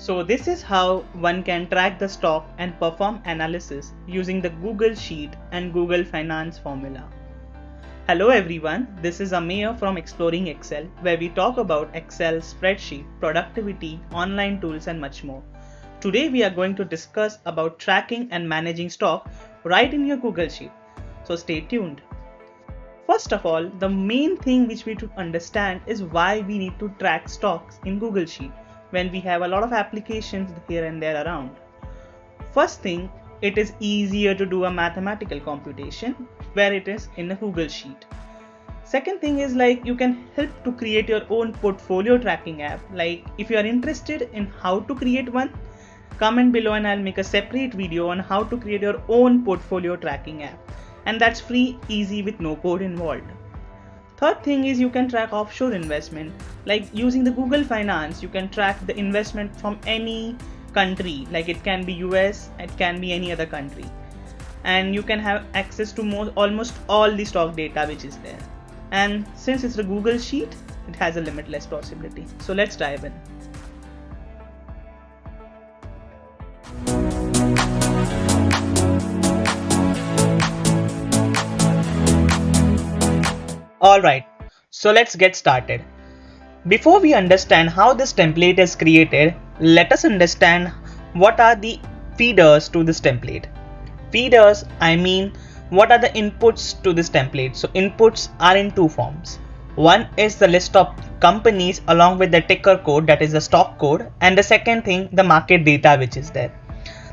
So this is how one can track the stock and perform analysis using the Google Sheet and Google Finance formula. Hello everyone, this is Amir from Exploring Excel, where we talk about Excel, spreadsheet, productivity, online tools and much more. Today we are going to discuss about tracking and managing stock right in your Google Sheet. So stay tuned. First of all, the main thing which we should understand is why we need to track stocks in Google Sheet when we have a lot of applications here and there around. First thing, it is easier to do a mathematical computation where it is in a Google Sheet. Second thing is you can help to create your own portfolio tracking app. If you are interested in how to create one, comment below and I'll make a separate video on how to create your own portfolio tracking app. And that's free, easy with no code involved. Third thing is you can track offshore investment. Using the Google Finance, you can track the investment from any country. It can be US, it can be any other country. And you can have access to almost all the stock data which is there. And since it's a Google Sheet, it has a limitless possibility. So let's dive in. Alright, so let's get started. Before we understand how this template is created, let us understand what are the feeders to this template. Feeders, I mean what are the inputs to this template. So inputs are in two forms. One is the list of companies along with the ticker code, that is the stock code, and the second thing, the market data which is there.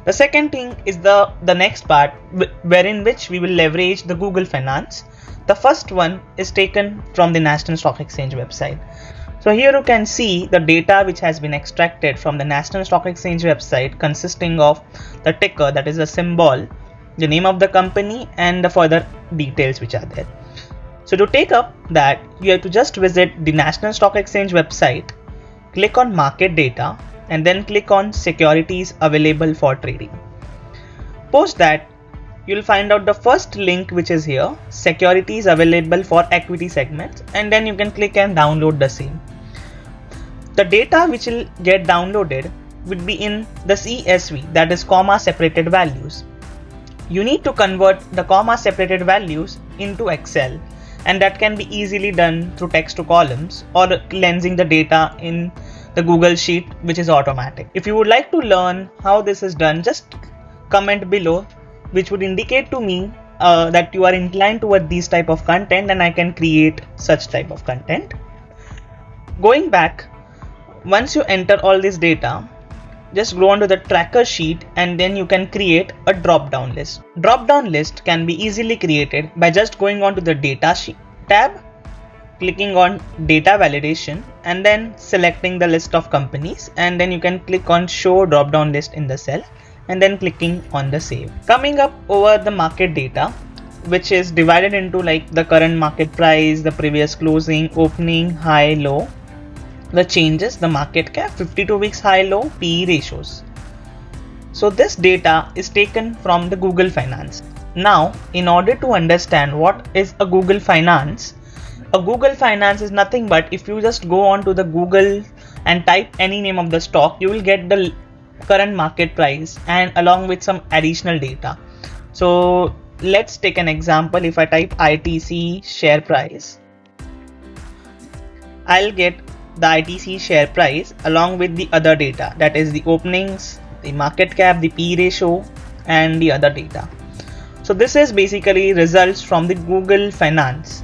The second thing is the next part wherein which we will leverage the Google Finance. The first one is taken from the National Stock Exchange website. So here you can see the data which has been extracted from the National Stock Exchange website, consisting of the ticker, that is the symbol, the name of the company and the further details which are there. So to take up that, you have to just visit the National Stock Exchange website, click on market data and then click on securities available for trading. Post that, you'll find out the first link which is here, securities available for equity segments, and then you can click and download the same. The data which will get downloaded would be in the CSV, that is comma separated values. You need to convert the comma separated values into Excel, and that can be easily done through text to columns or cleansing the data in the Google Sheet, which is automatic. If you would like to learn how this is done, just comment below, which would indicate to me that you are inclined toward these type of content and I can create such type of content. Going back, once you enter all this data, just go onto the tracker sheet and then you can create a drop down list. Drop down list can be easily created by just going onto the data sheet tab, clicking on data validation and then selecting the list of companies, and then you can click on show drop down list in the cell and then clicking on the save. Coming up over the market data, which is divided into the current market price, the previous closing, opening, high, low, the changes, the market cap, 52 weeks high, low, PE ratios. So this data is taken from the Google Finance. Now, in order to understand what is a Google Finance is nothing but if you just go on to the Google and type any name of the stock, you will get the current market price and along with some additional data. So let's take an example. If I type ITC share price, I'll get the ITC share price along with the other data, that is the openings, the market cap, the P ratio and the other data. So this is basically results from the Google Finance.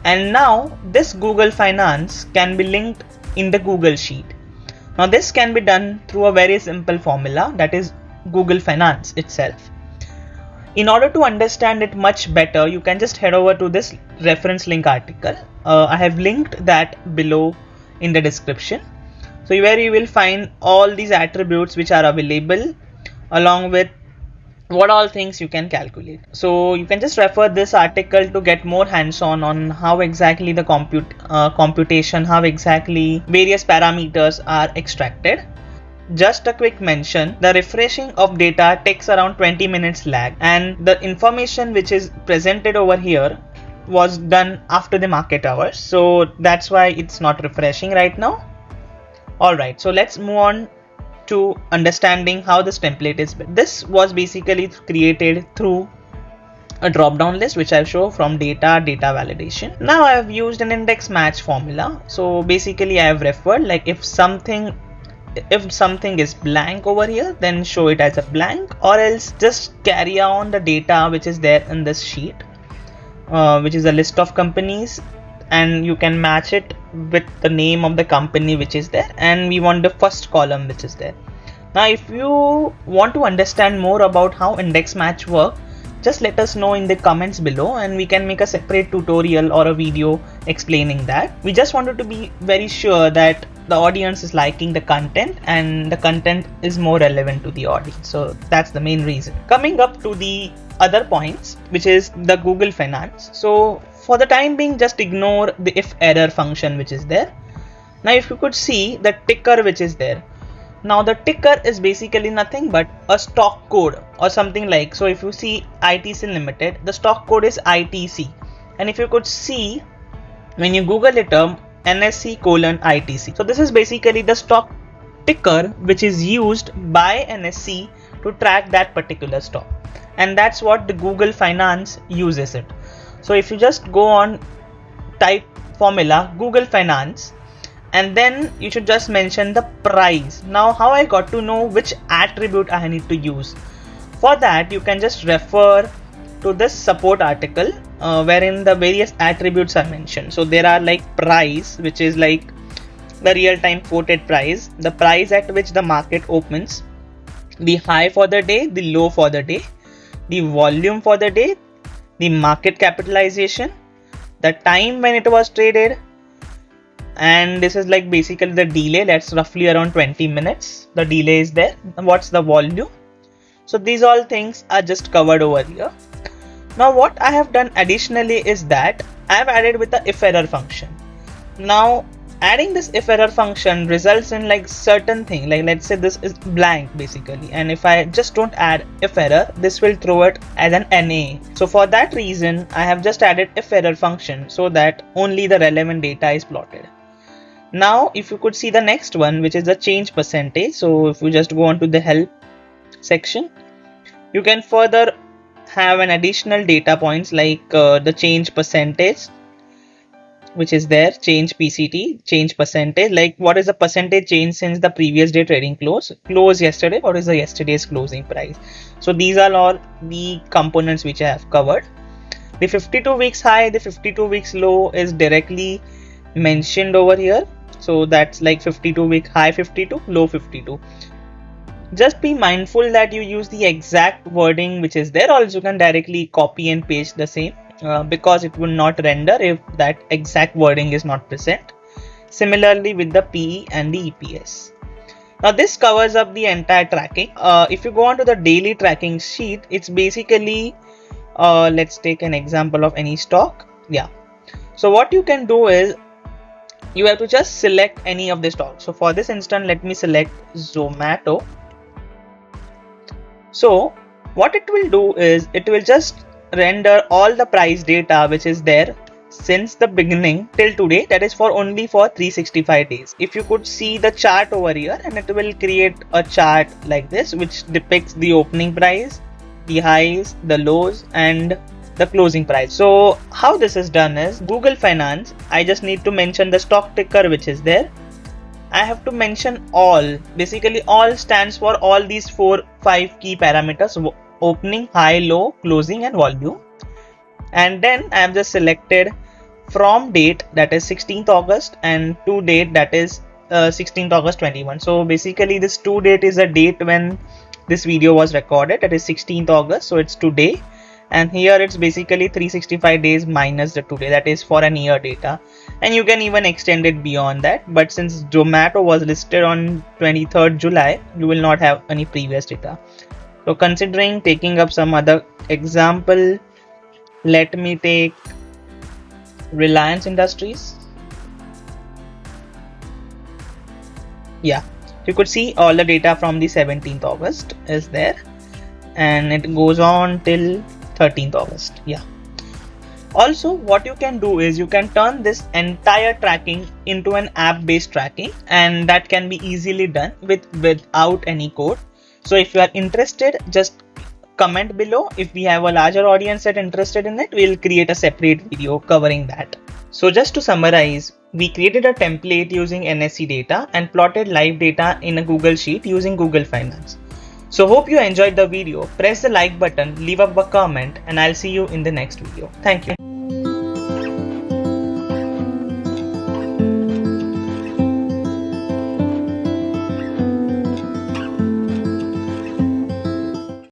And now this Google Finance can be linked in the Google Sheet. Now this can be done through a very simple formula, that is Google Finance itself. In order to understand it much better, you can just head over to this reference link article. I have linked that below in the description. So where you will find all these attributes which are available along with what all things you can calculate. So you can just refer this article to get more hands-on on how exactly the computation, how exactly various parameters are extracted. Just a quick mention, the refreshing of data takes around 20 minutes lag, and the information which is presented over here was done after the market hours, so that's why it's not refreshing right now. Alright, so let's move on to understanding how this template is built. This was basically created through a drop down list which I show from data validation. Now I have used an index match formula. So basically I have referred, like if something is blank over here, then show it as a blank, or else just carry on the data which is there in this sheet, which is a list of companies, and you can match it with the name of the company which is there, and we want the first column which is there. Now if you want to understand more about how index match work, just let us know in the comments below and we can make a separate tutorial or a video explaining that. We just wanted to be very sure that the audience is liking the content and the content is more relevant to the audience. So that's the main reason. Coming up to the other points, which is the Google Finance. So for the time being, just ignore the if error function which is there. Now if you could see the ticker which is there. Now the ticker is basically nothing but a stock code or something like. So if you see ITC Limited, the stock code is ITC. And if you could see, when you Google it up, NSE:ITC. So this is basically the stock ticker which is used by NSE to track that particular stock. And that's what the Google Finance uses it. So if you just go on, type formula Google Finance, and then you should just mention the price. Now how I got to know which attribute I need to use? For that you can just refer to this support article wherein the various attributes are mentioned. So there are like price, which is like the real-time quoted price, the price at which the market opens, the high for the day, the low for the day, the volume for the day, the market capitalization, the time when it was traded, and this is like basically the delay. That's roughly around 20 minutes. The delay is there. What's the volume? So these all things are just covered over here. Now what I have done additionally is that I have added with the if error function. Now adding this if error function results in like certain thing, like let's say this is blank basically, and if I just don't add if error, this will throw it as an NA. So for that reason I have just added if error function so that only the relevant data is plotted. Now if you could see the next one, which is the change percentage. So if you just go on to the help section, you can further have an additional data points like the change percentage which is there, change PCT, change percentage, like what is the percentage change since the previous day trading close yesterday, what is the yesterday's closing price. So these are all the components which I have covered. The 52 weeks high, the 52 weeks low is directly mentioned over here. So that's like 52 week high 52, low 52. Just be mindful that you use the exact wording which is there, or else you can directly copy and paste the same because it will not render if that exact wording is not present. Similarly with the PE and the EPS. Now this covers up the entire tracking. If you go on to the daily tracking sheet, it's basically let's take an example of any stock. Yeah. So what you can do is you have to just select any of the stocks. So for this instance, let me select Zomato. So what it will do is it will just render all the price data which is there since the beginning till today, that is only for 365 days. If you could see the chart over here, and it will create a chart like this which depicts the opening price, the highs, the lows, and the closing price. So how this is done is Google Finance, I just need to mention the stock ticker which is there. I have to mention all. Basically all stands for all these 4-5 key parameters: opening, high, low, closing, and volume. And then I have just selected from date, that is 16th August, and to date, that is 16th August 21. So basically this to date is a date when this video was recorded, that is 16th August, so it's today. And here it's basically 365 days minus the today, that is for an year data. And you can even extend it beyond that, but since Zomato was listed on 23rd July, you will not have any previous data. So considering taking up some other example, let me take Reliance Industries. Yeah, you could see all the data from the 17th August is there, and it goes on till 13th August. Yeah. Also, what you can do is you can turn this entire tracking into an app-based tracking, and that can be easily done without any code. So if you are interested, just comment below. If we have a larger audience that interested in it, we'll create a separate video covering that. So just to summarize, we created a template using NSE data and plotted live data in a Google Sheet using Google Finance. So hope you enjoyed the video. Press the like button, leave up a comment, and I'll see you in the next video. Thank you.